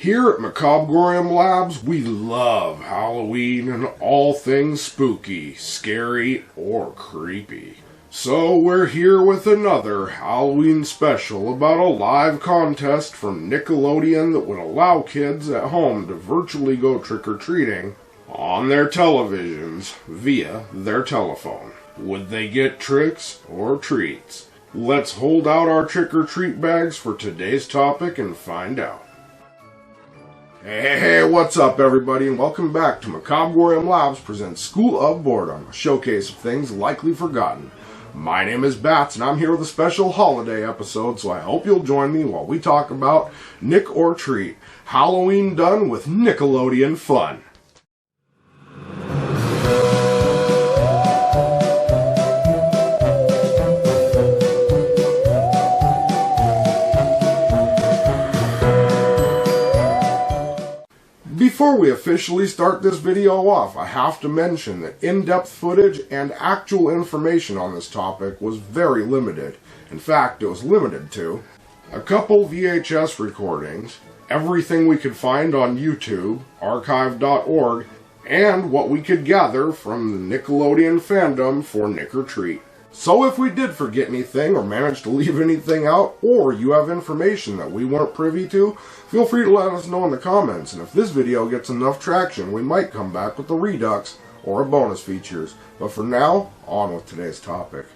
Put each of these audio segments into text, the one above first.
Here at Macabre'Gorium Labs, we love Halloween and all things spooky, scary, or creepy. So we're here with another Halloween special about a live contest from Nickelodeon that would allow kids at home to virtually go trick-or-treating on their televisions via their telephone. Would they get tricks or treats? Let's hold out our trick-or-treat bags for today's topic and find out. Hey, what's up everybody, and welcome back to Macabre'Gorium Labs presents School of Boredom, a showcase of things likely forgotten. My name is Bats, and I'm here with a special holiday episode, so I hope you'll join me while we talk about Nick or Treat, Halloween done with Nickelodeon fun. Before we officially start this video off, I have to mention that in-depth footage and actual information on this topic was very limited. In fact, it was limited to a couple VHS recordings, everything we could find on YouTube, archive.org, and what we could gather from the Nickelodeon fandom for Nick or Treat. So if we did forget anything or manage to leave anything out, or you have information that we weren't privy to, feel free to let us know in the comments, and if this video gets enough traction, we might come back with the Redux or a bonus features. But for now, on with today's topic.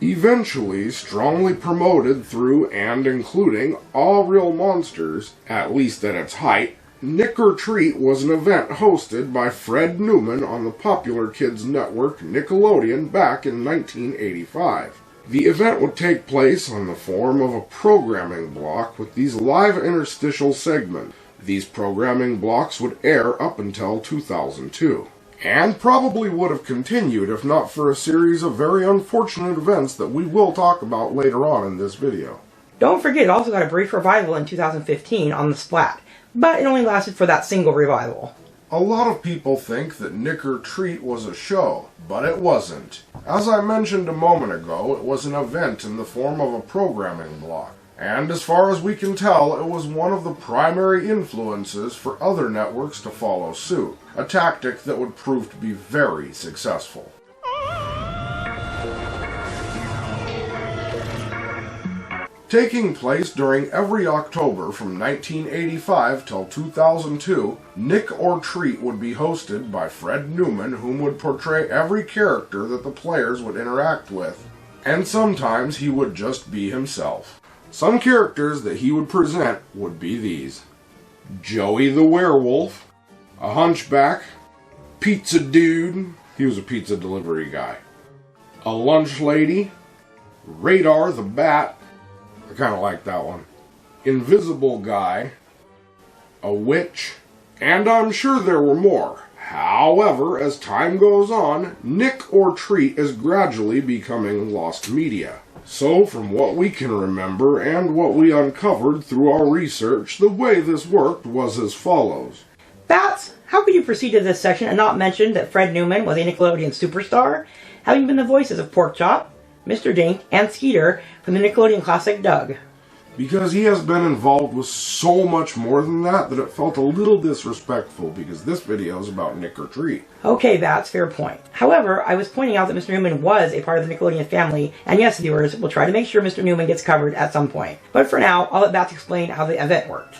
Eventually, strongly promoted through and including All Real Monsters, at least at its height, Nick or Treat was an event hosted by Fred Newman on the popular kids network Nickelodeon back in 1985. The event would take place on the form of a programming block with these live interstitial segments. These programming blocks would air up until 2002, and probably would have continued if not for a series of very unfortunate events that we will talk about later on in this video. Don't forget it also got a brief revival in 2015 on the Splat, but it only lasted for that single revival. A lot of people think that Nick or Treat was a show, but it wasn't. As I mentioned a moment ago, it was an event in the form of a programming block. And as far as we can tell, it was one of the primary influences for other networks to follow suit, a tactic that would prove to be very successful. Taking place during every October from 1985 till 2002, Nick or Treat would be hosted by Fred Newman, whom would portray every character that the players would interact with, and sometimes he would just be himself. Some characters that he would present would be these: Joey the Werewolf, a Hunchback, Pizza Dude, he was a pizza delivery guy, a Lunch Lady, Radar the Bat, I kind of like that one, Invisible Guy, a Witch, and I'm sure there were more. However, as time goes on, Nick or Treat is gradually becoming lost media. So from what we can remember and what we uncovered through our research, the way this worked was as follows. Bats, how could you proceed to this section and not mention that Fred Newman was a Nickelodeon superstar, having been the voices of Porkchop, Mr. Dink, and Skeeter from the Nickelodeon classic Doug? Because he has been involved with so much more than that it felt a little disrespectful, because this video is about Nick or Treat. Okay, that's fair point. However, I was pointing out that Mr. Newman was a part of the Nickelodeon family, and yes, viewers, we'll try to make sure Mr. Newman gets covered at some point. But for now, I'll let Bats explain how the event worked.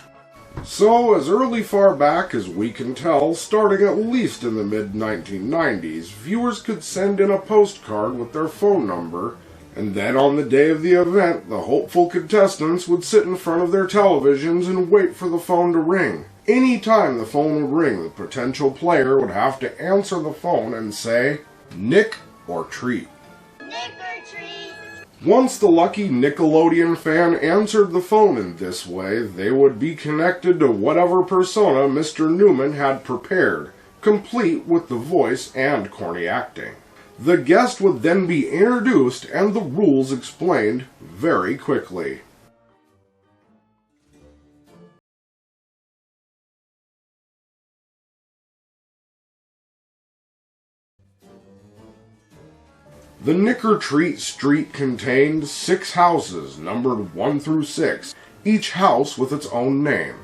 So, as early far back as we can tell, starting at least in the mid-1990s, viewers could send in a postcard with their phone number, and then on the day of the event, the hopeful contestants would sit in front of their televisions and wait for the phone to ring. Any time the phone would ring, the potential player would have to answer the phone and say, Nick or Treat. Nick or Treat. Once the lucky Nickelodeon fan answered the phone in this way, they would be connected to whatever persona Mr. Newman had prepared, complete with the voice and corny acting. The guest would then be introduced and the rules explained very quickly. The Nick or Treat street contained 6 houses, numbered 1 through 6, each house with its own name.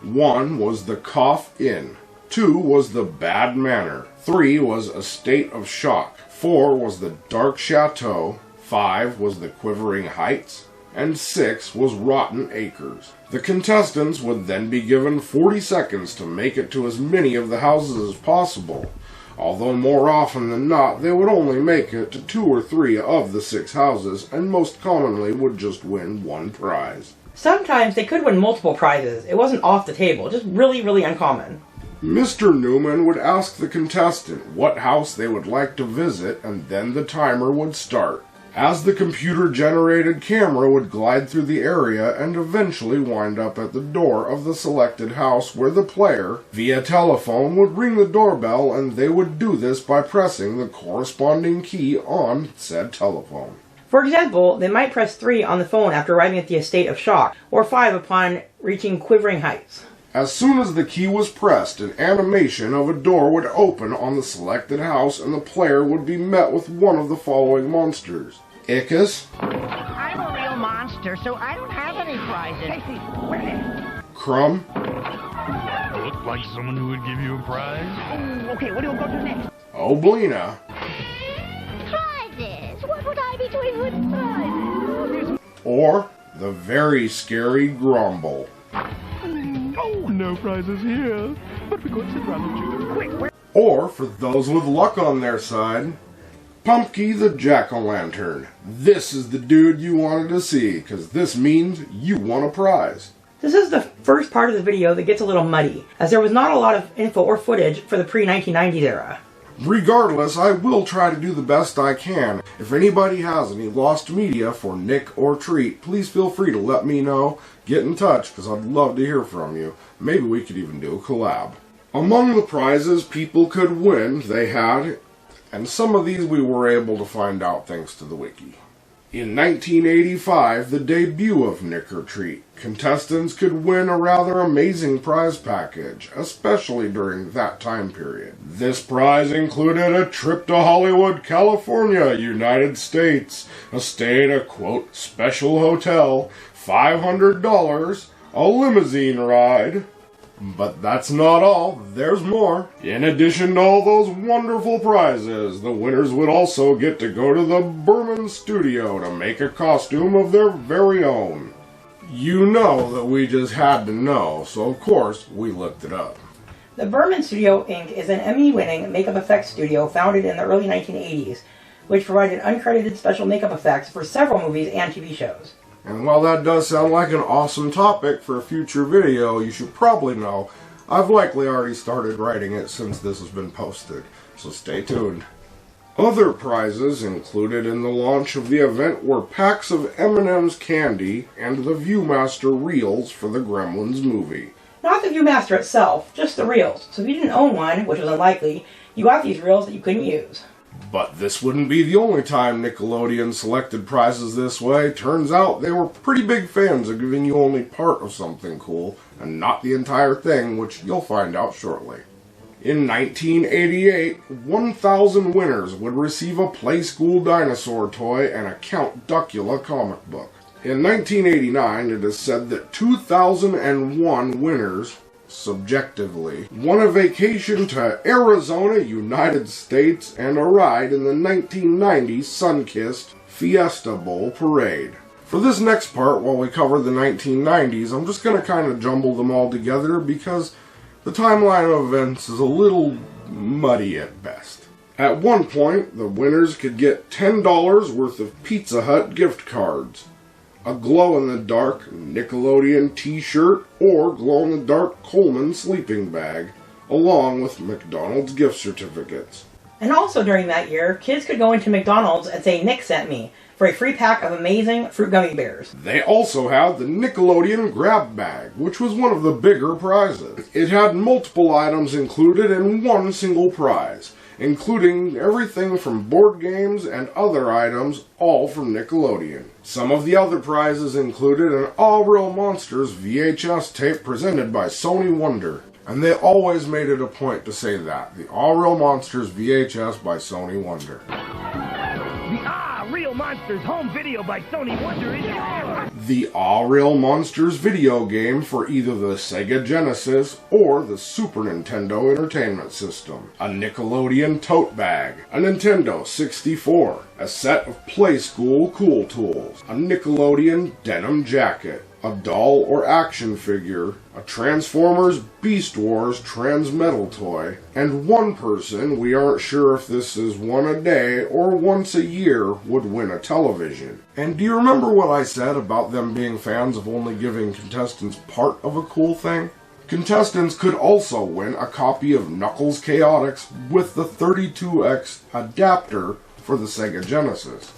1 was the Cough Inn. 2 was the Bad Manor. 3 was A State of Shock. 4 was the Dark Chateau. 5 was the Quivering Heights. And 6 was Rotten Acres. The contestants would then be given 40 seconds to make it to as many of the houses as possible. Although more often than not, they would only make it to 2 or 3 of the 6 houses, and most commonly would just win 1 prize. Sometimes they could win multiple prizes. It wasn't off the table, just really, really uncommon. Mr. Newman would ask the contestant what house they would like to visit, and then the timer would start. As the computer-generated camera would glide through the area and eventually wind up at the door of the selected house where the player, via telephone, would ring the doorbell, and they would do this by pressing the corresponding key on said telephone. For example, they might press 3 on the phone after arriving at the Estate of Shock, or 5 upon reaching Quivering Heights. As soon as the key was pressed, an animation of a door would open on the selected house, and the player would be met with one of the following monsters. Ickis. I'm a real monster, so I don't have any prizes. Casey, Crumb. Look like someone who would give you a prize. okay, what do we go to next? Oblina. Prizes. What would I be doing with prizes? Or the very scary Grumble. Oh, no prizes here. But we could sit round and chew them quick. Or, for those with luck on their side, Pumpky the Jack-o'-lantern. This is the dude you wanted to see, because this means you won a prize. This is the first part of the video that gets a little muddy, as there was not a lot of info or footage for the pre-1990s era. Regardless, I will try to do the best I can. If anybody has any lost media for Nick or Treat, please feel free to let me know. Get in touch, because I'd love to hear from you. Maybe we could even do a collab. Among the prizes people could win, they had, and some of these we were able to find out thanks to the wiki. In 1985, the debut of Nick or Treat, contestants could win a rather amazing prize package, especially during that time period. This prize included a trip to Hollywood, California, United States, a stay at a, quote, special hotel, $500, a limousine ride. But that's not all, there's more. In addition to all those wonderful prizes, the winners would also get to go to the Berman studio to make a costume of their very own. You know that we just had to know, so of course we looked it up. The Berman Studio, Inc. is an Emmy-winning makeup effects studio founded in the early 1980s, which provided uncredited special makeup effects for several movies and TV shows. And while that does sound like an awesome topic for a future video, you should probably know I've likely already started writing it since this has been posted, so stay tuned. Other prizes included in the launch of the event were packs of M&M's candy and the Viewmaster reels for the Gremlins movie. Not the Viewmaster itself, just the reels. So if you didn't own one, which was unlikely, you got these reels that you couldn't use. But this wouldn't be the only time Nickelodeon selected prizes this way. Turns out they were pretty big fans of giving you only part of something cool, and not the entire thing, which you'll find out shortly. In 1988, 1,000 winners would receive a Playskool dinosaur toy and a Count Duckula comic book. In 1989, it is said that 2,001 winners, subjectively, won a vacation to Arizona, United States, and a ride in the 1990 sun-kissed Fiesta Bowl parade. For this next part, while we cover the 1990s, I'm just going to kind of jumble them all together because the timeline of events is a little muddy at best. At one point, the winners could get $10 worth of Pizza Hut gift cards, a glow-in-the-dark Nickelodeon t-shirt, or glow-in-the-dark Coleman sleeping bag, along with McDonald's gift certificates. And also during that year, kids could go into McDonald's and say Nick sent me for a free pack of amazing fruit gummy bears. They also had the Nickelodeon grab bag, which was one of the bigger prizes. It had multiple items included in one single prize, including everything from board games and other items, all from Nickelodeon. Some of the other prizes included an All Real Monsters VHS tape presented by Sony Wonder. And they always made it a point to say that, the All Real Monsters VHS by Sony Wonder. The Real Real Monsters home video by Sony Wonder is yours! The Real Monsters video game for either the Sega Genesis or the Super Nintendo Entertainment System. A Nickelodeon tote bag. A Nintendo 64. A set of Play School Cool Tools. A Nickelodeon denim jacket. A doll or action figure, a Transformers Beast Wars Transmetal toy, and one person, we aren't sure if this is one a day or once a year, would win a television. And do you remember what I said about them being fans of only giving contestants part of a cool thing? Contestants could also win a copy of Knuckles Chaotix with the 32X adapter for the Sega Genesis.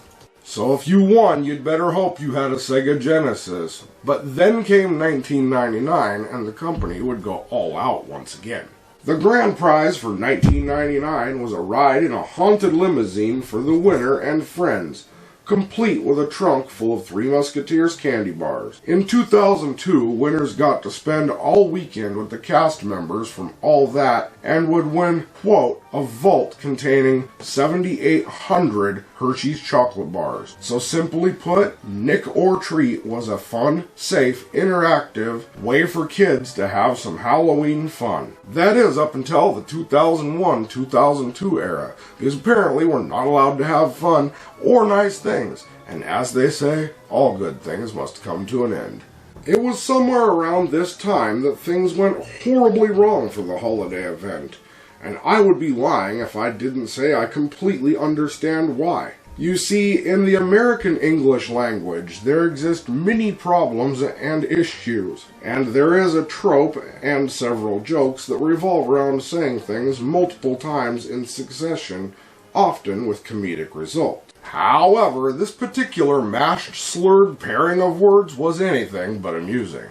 So if you won, you'd better hope you had a Sega Genesis. But then came 1999, and the company would go all out once again. The grand prize for 1999 was a ride in a haunted limousine for the winner and friends, complete with a trunk full of Three Musketeers candy bars. In 2002, winners got to spend all weekend with the cast members from All That and would win, quote, a vault containing 7,800 Hershey's chocolate bars. So simply put, Nick or Treat was a fun, safe, interactive way for kids to have some Halloween fun. That is up until the 2001-2002 era, because apparently we're not allowed to have fun or nice things. And as they say, all good things must come to an end. It was somewhere around this time that things went horribly wrong for the holiday event. And I would be lying if I didn't say I completely understand why. You see, in the American English language, there exist many problems and issues, and there is a trope and several jokes that revolve around saying things multiple times in succession, often with comedic results. However, this particular mashed, slurred pairing of words was anything but amusing.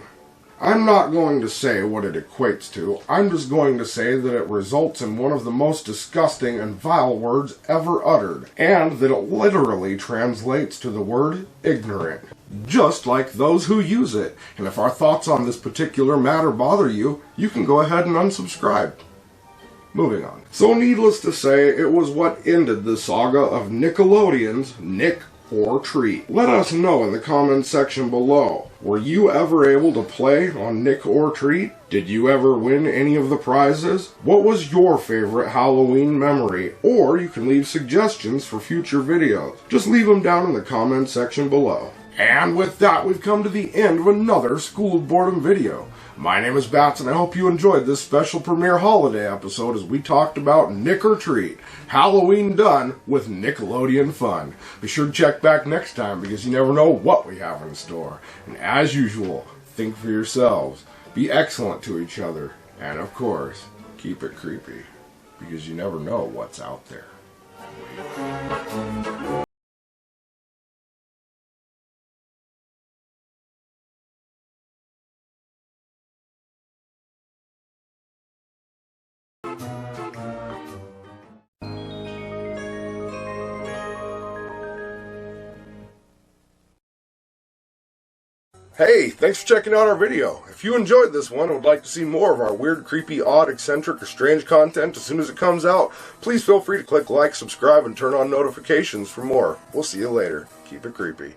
I'm not going to say what it equates to, I'm just going to say that it results in one of the most disgusting and vile words ever uttered, and that it literally translates to the word ignorant, just like those who use it. And if our thoughts on this particular matter bother you, you can go ahead and unsubscribe. Moving on. So needless to say, it was what ended the saga of Nickelodeon's Nick or Treat. Let us know in the comments section below. Were you ever able to play on Nick or Treat? Did you ever win any of the prizes? What was your favorite Halloween memory? Or you can leave suggestions for future videos. Just leave them down in the comments section below. And with that, we've come to the end of another School of Boredom video. My name is Bats, and I hope you enjoyed this special premiere holiday episode as we talked about Nick or Treat. Halloween done with Nickelodeon fun. Be sure to check back next time because you never know what we have in store. And as usual, think for yourselves, be excellent to each other, and of course, keep it creepy because you never know what's out there. Hey, thanks for checking out our video. If you enjoyed this one and would like to see more of our weird, creepy, odd, eccentric, or strange content as soon as it comes out, please feel free to click like, subscribe, and turn on notifications for more. We'll see you later. Keep it creepy.